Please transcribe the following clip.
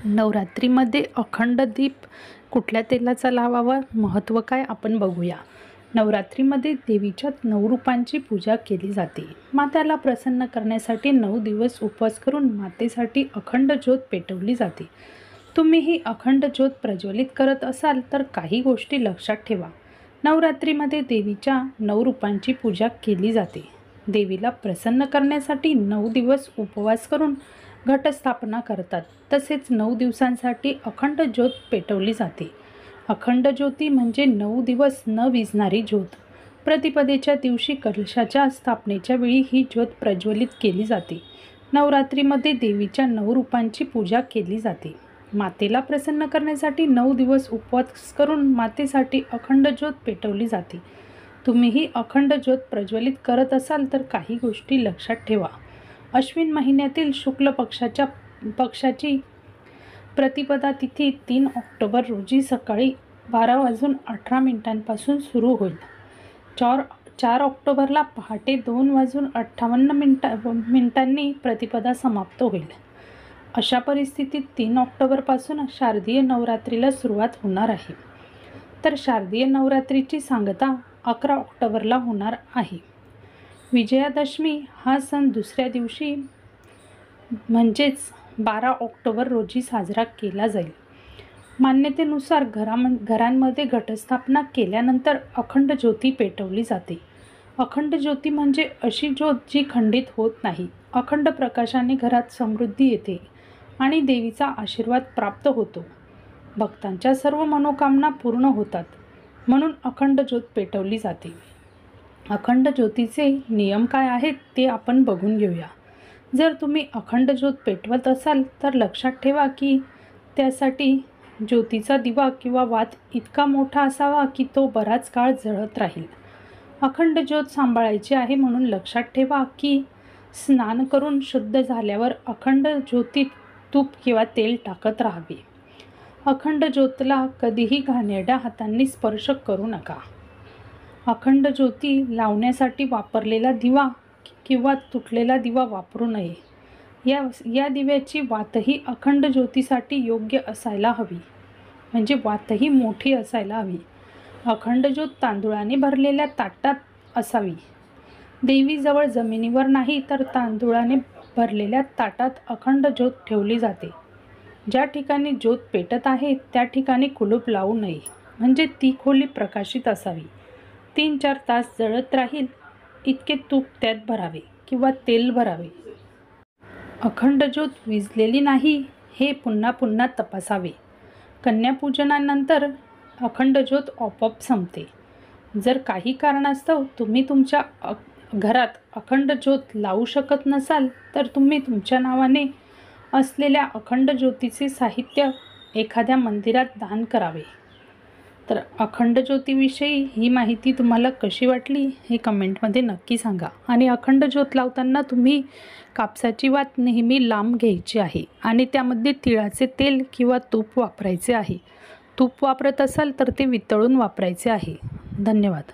नवरात्रीमध्ये अखंड दीप कुठल्या तेलाचा लावावा, महत्त्व काय आपण बघूया। नवरात्रीमध्ये देवीच्या 9 रूपांची पूजा केली जाते। मातेला प्रसन्न करण्यासाठी 9 दिवस उपवास करून मातेसाठी अखंड ज्योत पेटवली जाते। तुम्हीही अखंड ज्योत प्रज्वलित करत असाल तर काही गोष्टी लक्षात ठेवा। नवरात्रीमध्ये देवीच्या 9 रूपांची पूजा केली जाते। देवीला प्रसन्न करण्यासाठी 9 दिवस उपवास करून घटस्थापना करतात। तसेच 9 दिवसांसाठी अखंड ज्योत पेटवली जाते। अखंड ज्योती म्हणजे 9 दिवस न विझणारी ज्योत। प्रतिपदेच्या दिवशी कलशाच्या स्थापनेच्या वेळी ही ज्योत प्रज्वलित केली जाते। नवरात्रीमध्ये देवीच्या 9 रूपांची पूजा केली जाते। मातेला प्रसन्न करण्यासाठी 9 दिवस उपवास करून मातेसाठी अखंड ज्योत पेटवली जाते। तुम्हीही अखंड ज्योत प्रज्वलित करत असाल तर काही गोष्टी लक्षात ठेवा। अश्विन महिन्यातील शुक्ल पक्षाची प्रतिपदा तिथी 3 ऑक्टोबर रोजी सकाळी 12:18 सुरू होईल। 4 ऑक्टोबरला पहाटे 2:58 प्रतिपदा समाप्त होईल। अशा परिस्थितीत 3 ऑक्टोबरपासून शारदीय नवरात्रीला सुरुवात होणार आहे। तर शारदीय नवरात्रीची सांगता 11 ऑक्टोबरला होणार आहे। विजयादशमी हा सण दुसऱ्या दिवशी म्हणजेच 12 ऑक्टोबर रोजी साजरा केला जाईल। मान्यतेनुसार घरांमध्ये घटस्थापना केल्यानंतर अखंड ज्योती पेटवली जाते। अखंड ज्योती म्हणजे अशी ज्योत जी खंडित होत नाही। अखंड प्रकाशाने घरात समृद्धी येते आणि देवीचा आशीर्वाद प्राप्त होतो। भक्तांच्या सर्व मनोकामना पूर्ण होतात, म्हणून अखंड ज्योत पेटवली जाते। अखंड ज्योतीचे नियम काय आहेत ते आपण बघून घेऊया। जर तुम्ही अखंड ज्योत पेटवत असाल तर लक्षात ठेवा की त्यासाठी ज्योतीचा दिवा किंवा वात इतका मोठा असावा की तो बराच काळ जळत राहील। अखंड ज्योत सांभाळायची आहे म्हणून लक्षात ठेवा की स्नान करून शुद्ध झाल्यावर अखंड ज्योतीत तूप किंवा तेल टाकत राहावे। अखंड ज्योतला कधीही घाणेरड्या हातांनी स्पर्श करू नका। अखंड ज्योती लावण्यासाठी वापरलेला दिवा किंवा तुटलेला दिवा वापरू नये। या दिव्याची वातही अखंड ज्योतीसाठी योग्य असायला हवी, म्हणजे वातही मोठी असायला हवी। अखंड ज्योत तांदूळाने भरलेल्या ताटात असावी। देवीजवळ जमिनीवर नाही तर तांदूळाने भरलेल्या ताटात अखंड ज्योत ठेवली जाते। ज्या ठिकाणी ज्योत पेटत आहे त्या ठिकाणी कुलूप लावू नये, म्हणजे ती खोली प्रकाशित असावी। 3-4 तास जळत राहील इतके तूप त्यात भरावे किंवा तेल भरावे। अखंड ज्योत विझलेली नाही हे पुन्हा पुन्हा तपासावे। कन्यापूजनानंतर अखंड ज्योत आपोआप संपते। जर काही कारणास्तव तुम्ही तुमच्या घरात अखंड ज्योत लावू शकत नसाल तर तुम्ही तुमच्या नावाने असलेल्या अखंड ज्योतीचे साहित्य एखाद्या मंदिरात दान करावे। तर अखंड ज्योतीविषयी ही माहिती तुम्हाला कशी वाटली हे कमेंटमध्ये नक्की सांगा। आणि अखंड ज्योत लावताना तुम्ही कापसाची वात नेहमी लांब घ्यायची आहे आणि त्यामध्ये तिळाचे तेल किंवा तूप वापरायचे आहे। तूप वापरत असाल तर ते वितळून वापरायचे आहे। धन्यवाद।